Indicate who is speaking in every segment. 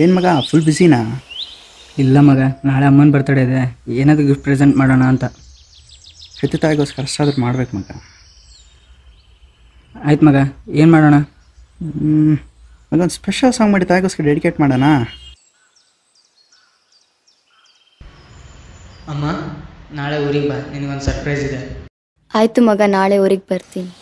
Speaker 1: ಏನು ಮಗ ಫುಲ್ ಬ್ಯುಸಿನಾ?
Speaker 2: ಇಲ್ಲ ಮಗ, ನಾಳೆ ಅಮ್ಮನ ಬರ್ತಡೇ ಇದೆ, ಏನಾದರೂ ಗಿಫ್ಟ್ ಪ್ರೆಸೆಂಟ್ ಮಾಡೋಣ ಅಂತ.
Speaker 1: ಹೆತ್ತು ತಾಯಿಗೋಸ್ಕರ ಅಷ್ಟಾದ್ರೂ ಮಾಡ್ಬೇಕು ಮಗ.
Speaker 2: ಆಯ್ತು ಮಗ, ಏನು ಮಾಡೋಣ?
Speaker 1: ಮಗೊಂದು ಸ್ಪೆಷಲ್ ಸಾಂಗ್ ಮಾಡಿ ತಾಯಿಗೋಸ್ಕರ ಡೆಡಿಕೇಟ್ ಮಾಡೋಣ.
Speaker 2: ಅಮ್ಮ, ನಾಳೆ ಊರಿಗೆ ಬಾ, ನಿನಗೊಂದು ಸರ್ಪ್ರೈಸ್ ಇದೆ.
Speaker 3: ಆಯಿತು ಮಗ, ನಾಳೆ ಊರಿಗೆ ಬರ್ತೀನಿ.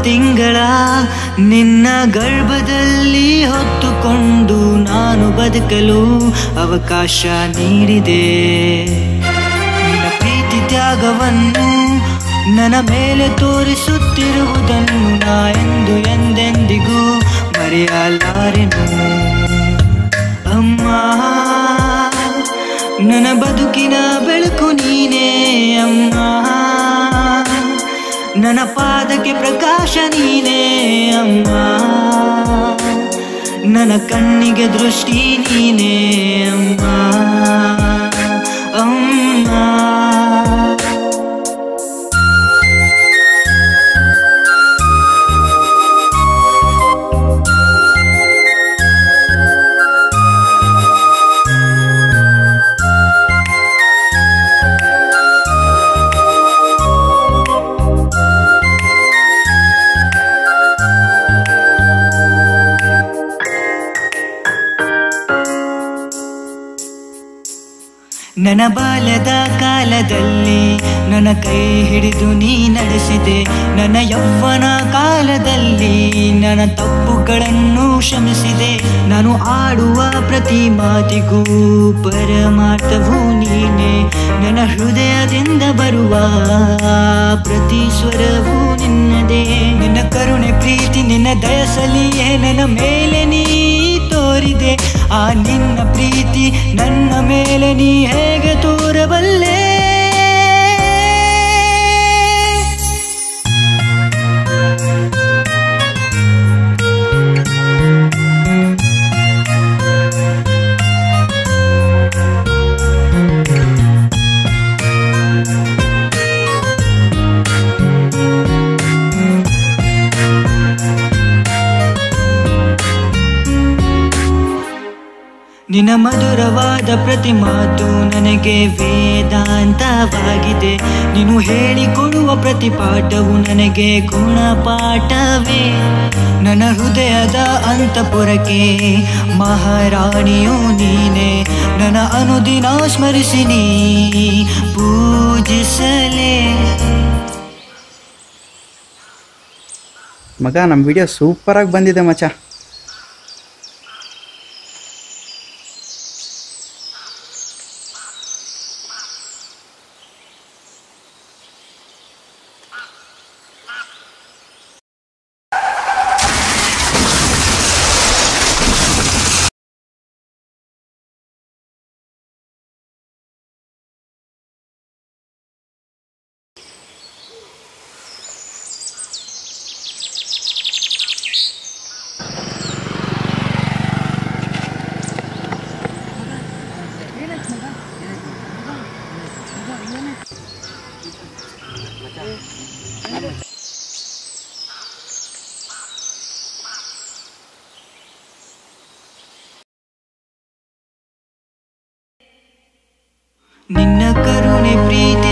Speaker 4: ತಿಂಗಳ ನಿನ್ನ ಗರ್ಭದಲ್ಲಿ ಹೊತ್ತುಕೊಂಡು ನಾನು ಬದುಕಲು ಅವಕಾಶ ನೀಡಿದೆ. ನಿನ್ನ ಪ್ರೀತಿ ತ್ಯಾಗವನ್ನು ನನ್ನ ಮೇಲೆ ತೋರಿಸುತ್ತಿರುವುದನ್ನು ನಾ ಎಂದೆಂದಿಗೂ ಮರೆಯಲಾರೆನು. ಅಮ್ಮ, ನನ್ನ ಬದುಕಿನ ಬೆಳಕು ನೀನೇ ಅಮ್ಮ, ನನ್ನ ಪಾದಕ್ಕೆ ಪ್ರಕಾಶ ನೀನೇ ಅಮ್ಮ, ನನ್ನ ಕಣ್ಣಿಗೆ ದೃಷ್ಟಿ ನೀನೇ ಅಮ್ಮ ಅಮ್ಮ. ನನ್ನ ಬಾಲ್ಯದ ಕಾಲದಲ್ಲಿ ನನ್ನ ಕೈ ಹಿಡಿದು ನೀ ನಡೆಸಿದೆ. ನನ್ನ ಯೌವನ ಕಾಲದಲ್ಲಿ ನನ್ನ ತಪ್ಪುಗಳನ್ನು ಕ್ಷಮಿಸಿದೆ. ನಾನು ಆಡುವ ಪ್ರತಿ ಮಾತಿಗೂ ಪರಮಾರ್ಥವೂ ನೀನೆ. ನನ್ನ ಹೃದಯದಿಂದ ಬರುವ ಪ್ರತಿ ಸ್ವರವೂ ನಿನ್ನದೇ. ನಿನ್ನ ಕರುಣೆ ಪ್ರೀತಿ ನಿನ್ನ ದಯಸಲಿಯೇ ನನ್ನ ಮೇಲೆ ನೀ ತೋರಿದೆ. ಆ ನಿನ್ನ ಪ್ರೀತಿ ನನ್ನ ಮೇಲೆ ನೀ ಹೇಗೆ ತೋರಬಲ್ಲೆ? ನಿನ್ನ ಮಧುರವಾದ ಪ್ರತಿ ಮಾತು ನನಗೆ ವೇದಾಂತವಾಗಿದೆ. ನೀನು ಹೇಳಿಕೊಡುವ ಪ್ರತಿ ಪಾಠವು ನನಗೆ ಗುಣಪಾಠವೇ. ನನ್ನ ಹೃದಯದ ಅಂತಃಪುರಕ್ಕೆ ಮಹಾರಾಣಿಯು ನೀನೆ. ನನ್ನ ಅನುದಿನ ಸ್ಮರಿಸಿ ನೀ ಪೂಜಿಸಲೇ.
Speaker 1: ಮಗ, ನಮ್ಮ ವಿಡಿಯೋ ಸೂಪರಾಗಿ ಬಂದಿದೆ ಮಚ್ಚ. ನಿನ್ನ ಕರುಣೆ ಪ್ರೀತಿ